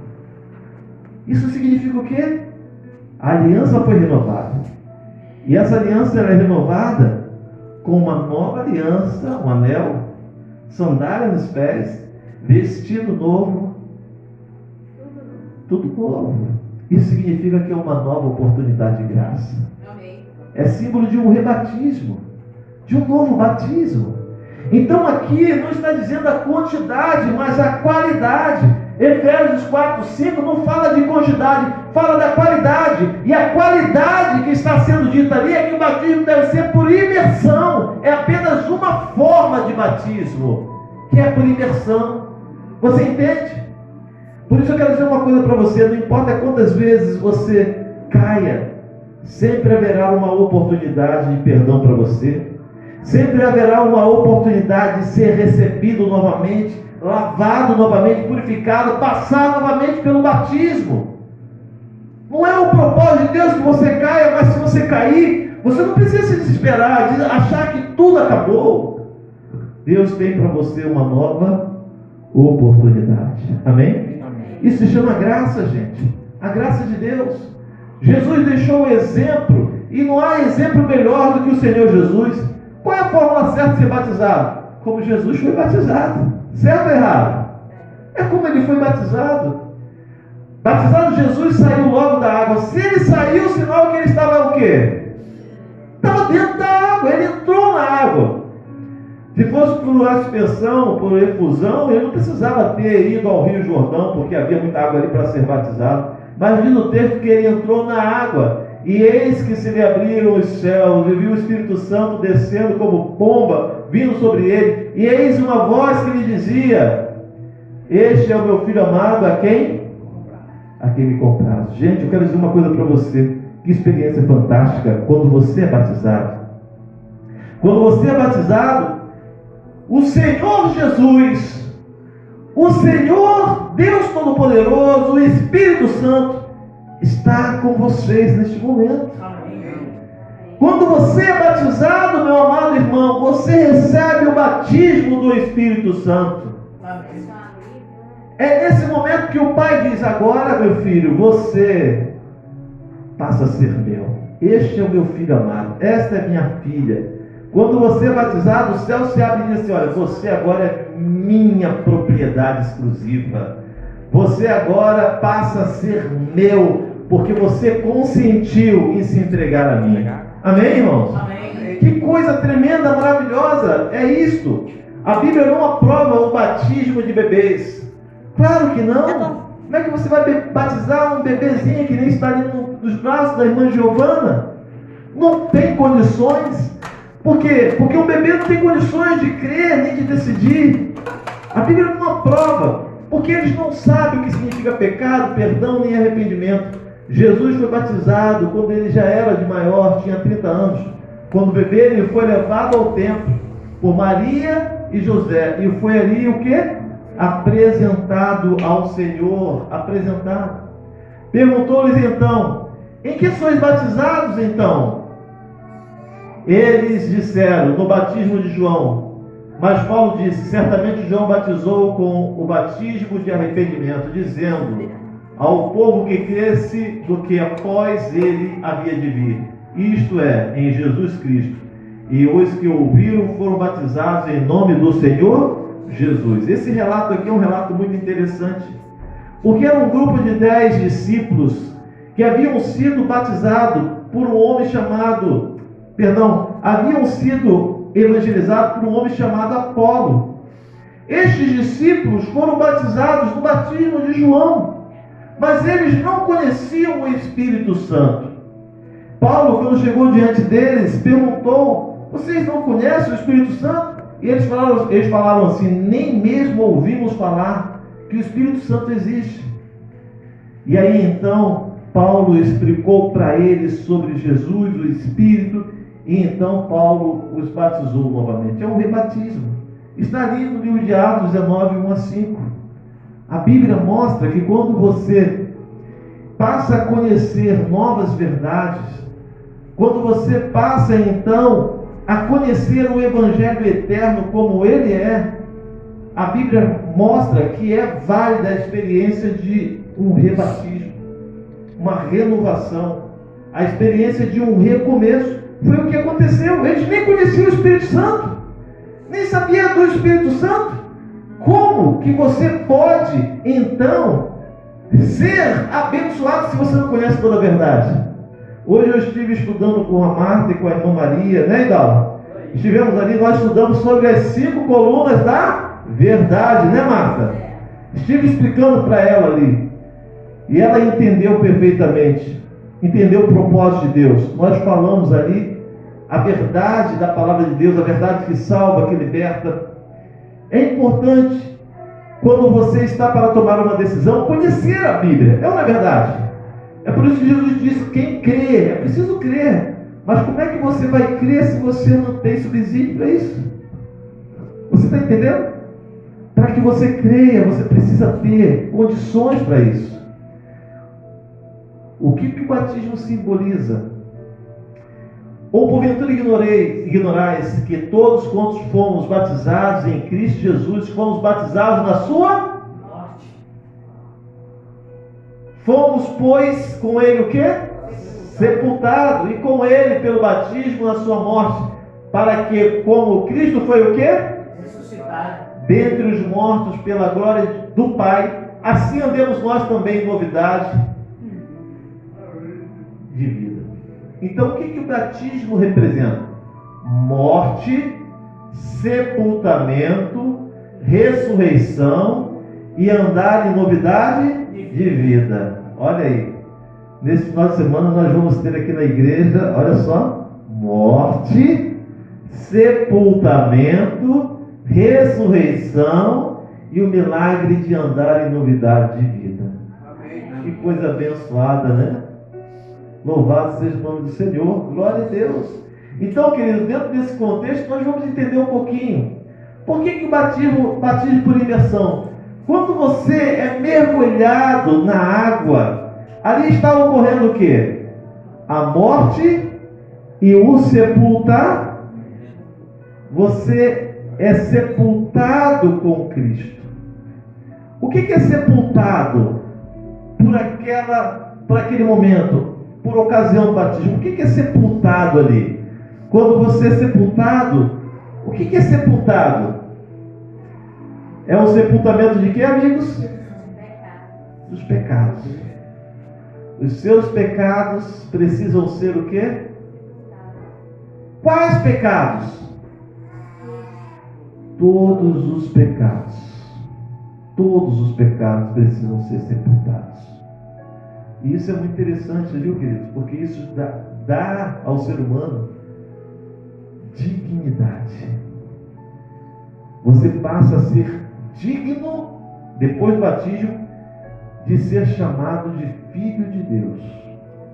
[SPEAKER 3] Isso significa o quê? A aliança foi renovada. E essa aliança era renovada com uma nova aliança, um anel, sandália nos pés, vestido novo, tudo novo. Isso significa que é uma nova oportunidade de graça. É símbolo de um rebatismo, de um novo batismo. Então aqui não está dizendo a quantidade, mas a qualidade. Efésios 4:5 não fala de quantidade, fala da qualidade. E a qualidade que está sendo dita ali é que o batismo deve ser por imersão. É apenas uma forma de batismo, que é por imersão. Você entende? Por isso eu quero dizer uma coisa para você: não importa quantas vezes você caia, sempre haverá uma oportunidade de perdão para você. Sempre haverá uma oportunidade de ser recebido novamente, lavado novamente, purificado, passar novamente pelo batismo. Não é o propósito de Deus que você caia, mas se você cair, você não precisa se desesperar, achar que tudo acabou. Deus tem para você uma nova oportunidade. Amém? Isso se chama graça, gente. A graça de Deus. Jesus deixou o exemplo, e não há exemplo melhor do que o Senhor Jesus. Qual é a fórmula certa de ser batizado? Como Jesus foi batizado. Certo ou errado? É como ele foi batizado. Batizado, Jesus saiu logo da água. Se ele saiu, sinal que ele estava o quê? Estava dentro da água, ele entrou na água. Se fosse por aspersão, por efusão, ele não precisava ter ido ao Rio Jordão, porque havia muita água ali para ser batizado. Mas diz o texto que ele entrou na água. E eis que se lhe abriram os céus, e viu o Espírito Santo descendo como pomba, vindo sobre ele. E eis uma voz que lhe dizia: este é o meu filho amado, a quem me comprazo. Gente, eu quero dizer uma coisa para você. Que experiência fantástica quando você é batizado. Quando você é batizado, o Senhor Jesus, o Senhor Deus Todo-Poderoso, o Espírito Santo, está com vocês neste momento. Quando você é batizado, meu amado irmão, você recebe o batismo do Espírito Santo. É nesse momento que o Pai diz: agora, meu filho, você passa a ser meu. Este é o meu filho amado, esta é minha filha. Quando você é batizado, o céu se abre e diz assim: olha, você agora é minha propriedade exclusiva. Você agora passa a ser meu, porque você consentiu em se entregar a mim. Amém, irmãos?
[SPEAKER 6] Amém.
[SPEAKER 3] Que coisa tremenda, maravilhosa é isto. A Bíblia não aprova o batismo de bebês. Claro que não. Como é que você vai batizar um bebezinho que nem está ali nos braços da irmã Giovana? Não tem condições. Por quê? Porque o bebê não tem condições de crer nem de decidir. A Bíblia não aprova, porque eles não sabem o que significa pecado, perdão nem arrependimento. Jesus foi batizado quando ele já era de maior, tinha 30 anos. Quando bebê, ele foi levado ao templo por Maria e José. E foi ali o quê? Apresentado ao Senhor. Apresentado. Perguntou-lhes então: em que sois batizados então? Eles disseram: no batismo de João. Mas Paulo disse: certamente João batizou com o batismo de arrependimento, dizendo ao povo que cresce do que após ele havia de vir, isto é, em Jesus Cristo. E os que ouviram foram batizados em nome do Senhor Jesus. Esse relato aqui é um relato muito interessante, porque era um grupo de 10 discípulos que haviam sido batizados por um homem chamado, haviam sido evangelizados por um homem chamado Apolo. Estes discípulos foram batizados no batismo de João, mas eles não conheciam o Espírito Santo. Paulo, quando chegou diante deles, perguntou: vocês não conhecem o Espírito Santo? E eles falaram assim: nem mesmo ouvimos falar que o Espírito Santo existe. E aí então Paulo explicou para eles sobre Jesus, o Espírito, e então Paulo os batizou novamente. É um rebatismo. Está ali no livro de Atos 19, 1-5. A Bíblia mostra que quando você passa a conhecer novas verdades, quando você passa então a conhecer o Evangelho eterno como ele é, a Bíblia mostra que é válida a experiência de um rebatismo, uma renovação, a experiência de um recomeço. Foi o que aconteceu. Eles nem conheciam o Espírito Santo, nem sabiam do Espírito Santo. Como que você pode, então, ser abençoado se você não conhece toda a verdade? Hoje eu estive estudando com a Marta e com a irmã Maria, né, Idal? Estivemos ali, nós estudamos sobre as 5 colunas da verdade, né, Marta? Estive explicando para ela ali. E ela entendeu perfeitamente. Entendeu o propósito de Deus. Nós falamos ali a verdade da palavra de Deus, a verdade que salva, que liberta. É importante, quando você está para tomar uma decisão, conhecer a Bíblia. É ou não é verdade? É por isso que Jesus disse: quem crê, é preciso crer. Mas como é que você vai crer se você não tem subsídio para isso? Você está entendendo? Para que você creia, você precisa ter condições para isso. O que o batismo simboliza? Ou porventura ignorais que todos quantos fomos batizados em Cristo Jesus, fomos batizados na sua morte. Fomos, pois, com ele o quê? Sepultado, e com ele pelo batismo na sua morte, para que, como Cristo foi o quê?
[SPEAKER 6] Ressuscitado
[SPEAKER 3] Dentre os mortos pela glória do Pai, assim andemos nós também em novidade de vida. Então, o que o batismo representa? Morte, sepultamento, ressurreição e andar em novidade de vida. Olha aí, nesse final de semana nós vamos ter aqui na igreja, olha só, morte, sepultamento, ressurreição e o milagre de andar em novidade de vida.
[SPEAKER 4] Amém.
[SPEAKER 3] Que coisa abençoada, né? Louvado seja o nome do Senhor, glória a Deus. Então, querido, dentro desse contexto, nós vamos entender um pouquinho. Por que o batismo por imersão? Quando você é mergulhado na água, ali está ocorrendo o quê? A morte e o sepultar. Você é sepultado com Cristo. O que é sepultado por aquele momento? Por ocasião do batismo. O que é sepultado ali? Quando você é sepultado, o que é sepultado? É um sepultamento de quê, amigos? Dos pecados. Os seus pecados precisam ser o quê? Quais pecados? Todos os pecados. Todos os pecados precisam ser sepultados. E isso é muito interessante, viu, queridos? Porque isso dá ao ser humano dignidade. Você passa a ser digno, depois do batismo, de ser chamado de filho de Deus.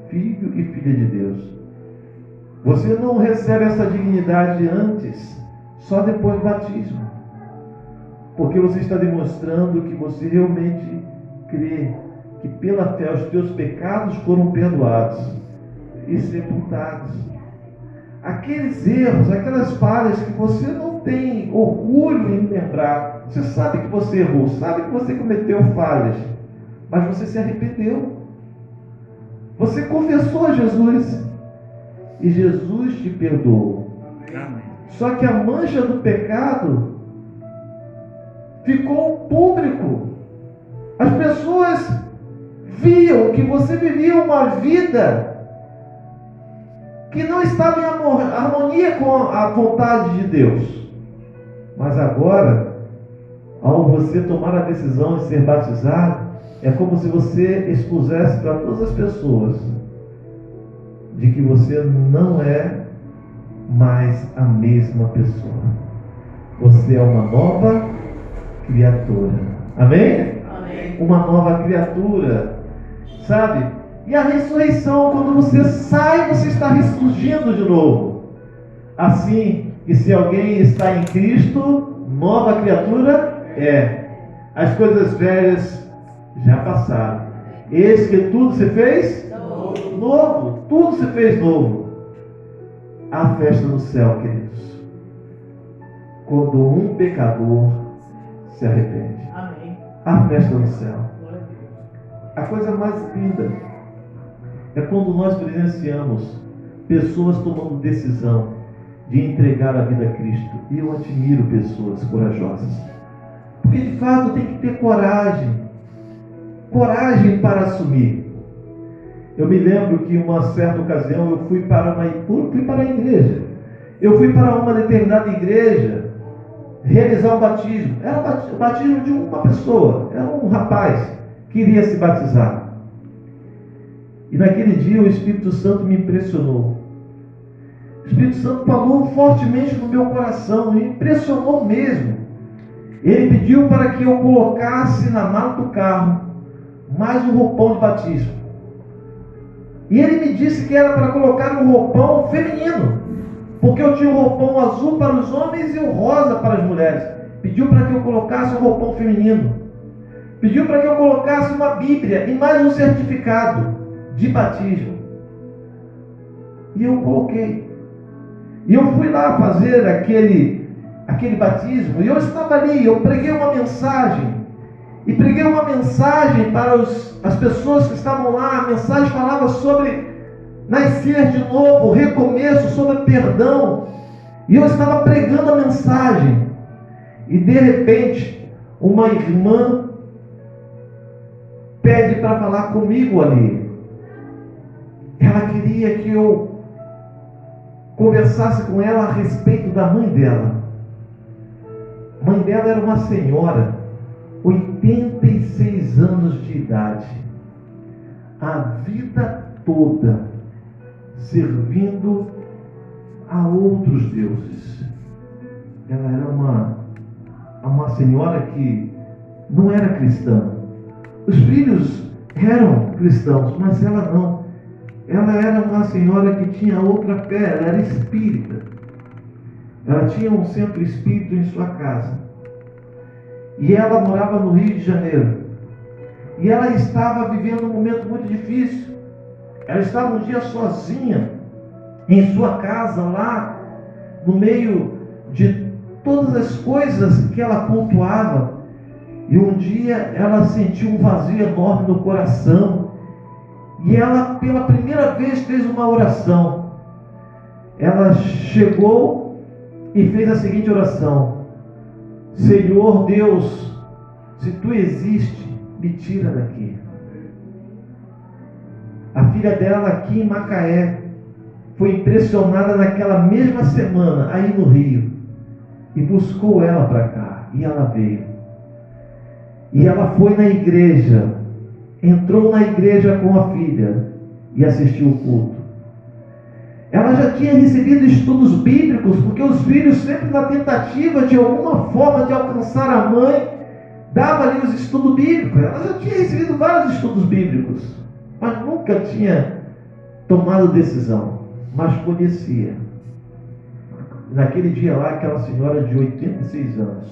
[SPEAKER 3] Filho e filha de Deus. Você não recebe essa dignidade antes, só depois do batismo. Porque você está demonstrando que você realmente crê que pela fé os teus pecados foram perdoados e sepultados. Aqueles erros, aquelas falhas que você não tem orgulho em lembrar, você sabe que você errou, sabe que você cometeu falhas, mas você se arrependeu. Você confessou a Jesus e Jesus te perdoou.
[SPEAKER 2] Amém.
[SPEAKER 3] Só que a mancha do pecado ficou público. As pessoas viam que você vivia uma vida que não estava em harmonia com a vontade de Deus. Mas agora, ao você tomar a decisão de ser batizado, é como se você expusesse para todas as pessoas de que você não é mais a mesma pessoa. Você é uma nova criatura. Amém?
[SPEAKER 6] Amém.
[SPEAKER 3] Uma nova criatura. Sabe? E a ressurreição, quando você sai, você está ressurgindo de novo. Assim, que se alguém está em Cristo, nova criatura é. As coisas velhas já passaram. Eis que tudo se fez novo. Tudo se fez novo. Há festa no céu, queridos. Quando um pecador se arrepende.
[SPEAKER 6] Amém.
[SPEAKER 3] Há festa no céu.
[SPEAKER 6] Glória a Deus.
[SPEAKER 3] A coisa mais linda é quando nós presenciamos pessoas tomando decisão de entregar a vida a Cristo. E eu admiro pessoas corajosas. Porque de fato tem que ter coragem. Coragem para assumir. Eu me lembro que uma certa ocasião eu fui para a igreja. Eu fui para uma determinada igreja realizar um batismo. Era o batismo de uma pessoa. Era um rapaz que iria se batizar. E naquele dia o Espírito Santo me impressionou. O Espírito Santo falou fortemente no meu coração, me impressionou mesmo. Ele pediu para que eu colocasse na mala do carro mais um roupão de batismo. E ele me disse que era para colocar um roupão feminino, porque eu tinha um roupão azul para os homens e um rosa para as mulheres. Pediu para que eu colocasse um roupão feminino. Pediu para que eu colocasse uma Bíblia e mais um certificado de batismo. E eu coloquei. E eu fui lá fazer aquele batismo. E eu estava ali, eu preguei uma mensagem. E preguei uma mensagem para as pessoas que estavam lá. A mensagem falava sobre nascer de novo, recomeço, sobre perdão. E eu estava pregando a mensagem. E de repente, uma irmã pede para falar comigo ali. Ela queria que eu conversasse com ela a respeito da mãe dela. A mãe dela era uma senhora, 86 anos de idade, a vida toda servindo a outros deuses. Ela era uma senhora que não era cristã. Os filhos eram cristãos, mas ela não. Ela era uma senhora que tinha outra fé, ela era espírita. Ela tinha um centro espírita em sua casa. E ela morava no Rio de Janeiro. E ela estava vivendo um momento muito difícil. Ela estava um dia sozinha em sua casa, lá no meio de todas as coisas que ela cultuava. E um dia ela sentiu um vazio enorme no coração. E ela, pela primeira vez, fez uma oração. Ela chegou e fez a seguinte oração: Senhor Deus, se Tu existe, me tira daqui. A filha dela aqui em Macaé foi impressionada naquela mesma semana, aí no Rio, e buscou ela para cá, e ela veio. E ela foi na igreja, entrou na igreja com a filha e assistiu o culto. Ela já tinha recebido estudos bíblicos, porque os filhos sempre na tentativa de alguma forma de alcançar a mãe, dava ali os estudos bíblicos. Ela já tinha recebido vários estudos bíblicos, mas nunca tinha tomado decisão, mas conhecia. Naquele dia lá, aquela senhora de 86 anos,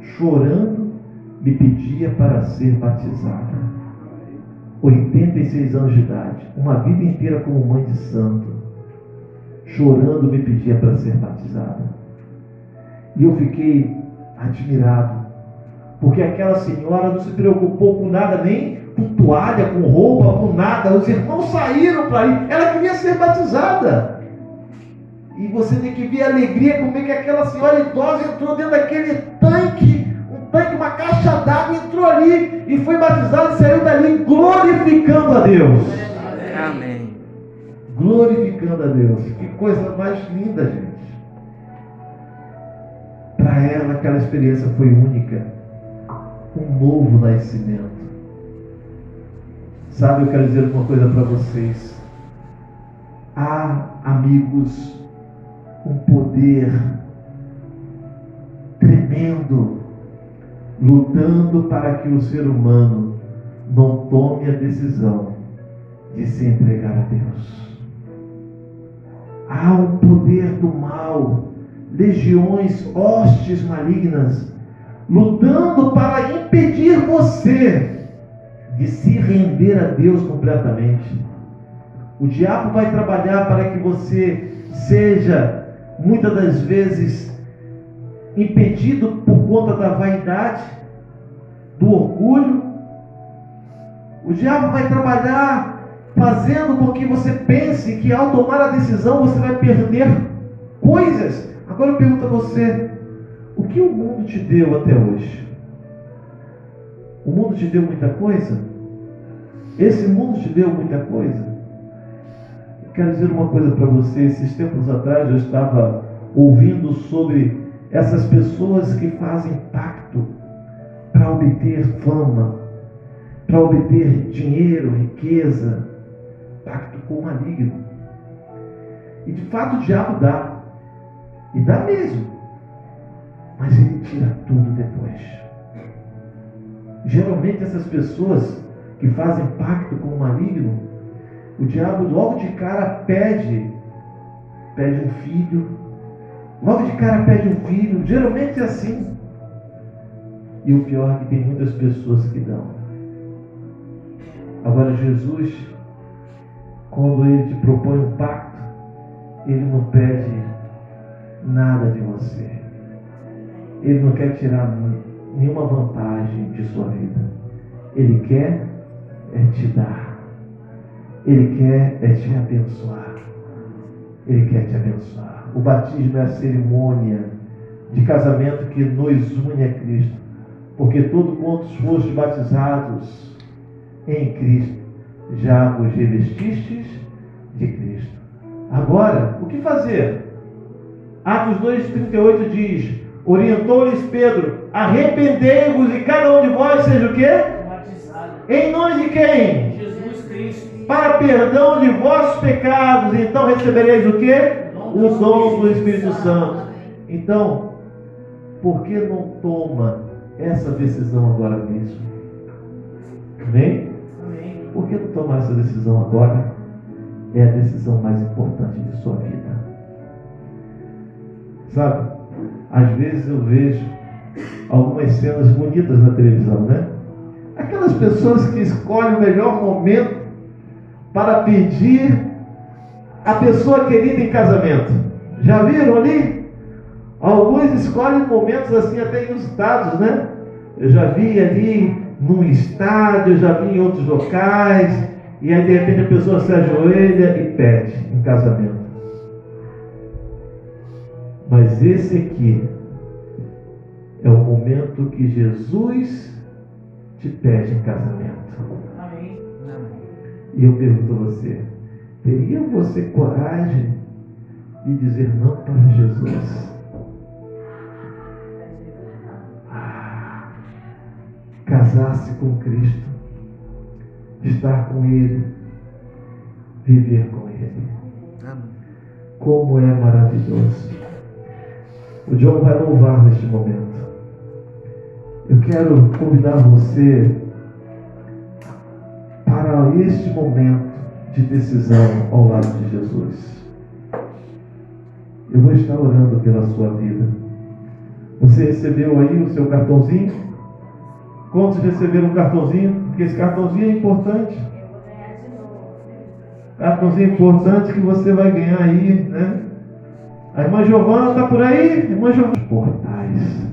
[SPEAKER 3] chorando, me pedia para ser batizada. 86 anos de idade, uma vida inteira como mãe de santo, chorando me pedia para ser batizada. E eu fiquei admirado, porque aquela senhora não se preocupou com nada, nem com toalha, com roupa, com nada. Os irmãos saíram para ir, ela queria ser batizada. E você tem que ver a alegria como é que aquela senhora idosa entrou dentro daquele tanque, uma caixa d'água, entrou ali e foi batizada e saiu dali glorificando a Deus.
[SPEAKER 2] Amém.
[SPEAKER 3] Glorificando a Deus. Que coisa mais linda, gente. Para ela aquela experiência foi única. Um novo nascimento. Sabe, eu quero dizer uma coisa para vocês. Há, amigos, um poder tremendo lutando para que o ser humano não tome a decisão de se entregar a Deus. Há o poder do mal, legiões, hostes malignas, lutando para impedir você de se render a Deus completamente. O diabo vai trabalhar para que você seja, muitas das vezes, impedido por conta da vaidade, do orgulho. O diabo vai trabalhar fazendo com que você pense que ao tomar a decisão você vai perder coisas. Agora eu pergunto a você, o que o mundo te deu até hoje? O mundo te deu muita coisa? Esse mundo te deu muita coisa? Eu quero dizer uma coisa para você. Esses tempos atrás eu estava ouvindo sobre essas pessoas que fazem pacto para obter fama, para obter dinheiro, riqueza, pacto com o maligno. E de fato o diabo dá, e dá mesmo, mas ele tira tudo depois. Geralmente essas pessoas que fazem pacto com o maligno, o diabo logo de cara pede um filho, logo de cara pede um filho, geralmente é assim. E o pior é que tem muitas pessoas que dão. Agora Jesus, quando ele te propõe um pacto, ele não pede nada de você. Ele não quer tirar nenhuma vantagem de sua vida. Ele quer te dar. Ele quer te abençoar. Ele quer te abençoar. O batismo é a cerimônia de casamento que nos une a Cristo. Porque todo quantos fostes batizados em Cristo, já vos revestistes de Cristo. Agora, o que fazer? Atos 2,38 diz: orientou-lhes Pedro: arrependei-vos e cada um de vós seja o quê?
[SPEAKER 6] Batizado.
[SPEAKER 3] Em nome de quem?
[SPEAKER 6] Jesus Cristo.
[SPEAKER 3] Para perdão de vossos pecados, então recebereis o quê? O dom do Espírito Santo. Então, por que não toma essa decisão agora mesmo? Amém?
[SPEAKER 6] Amém.
[SPEAKER 3] Por que não tomar essa decisão agora? É a decisão mais importante de sua vida. Sabe? Às vezes eu vejo algumas cenas bonitas na televisão, né? Aquelas pessoas que escolhem o melhor momento para pedir a pessoa querida em casamento. Já viram ali? Alguns escolhem momentos assim até inusitados, né? Eu já vi ali num estádio, eu já vi em outros locais, e aí de repente a pessoa se ajoelha e pede em casamento. Mas esse aqui é o momento que Jesus te pede em casamento.
[SPEAKER 6] Amém.
[SPEAKER 3] E eu pergunto a você: teria você coragem de dizer não para Jesus? Casar-se com Cristo, estar com Ele, viver com Ele. Como é maravilhoso. O John vai louvar neste momento. Eu quero convidar você para este momento de decisão ao lado de Jesus. Eu vou estar orando pela sua vida. Você recebeu aí o seu cartãozinho? Quantos receberam um cartãozinho? Porque esse cartãozinho é importante.
[SPEAKER 5] Eu vou ganhar de novo.
[SPEAKER 3] Cartãozinho importante que você vai ganhar aí, né? A irmã Giovana está por aí? Irmã Giovana. Os portais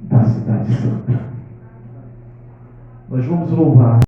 [SPEAKER 3] da Cidade Santa. Nós vamos louvar.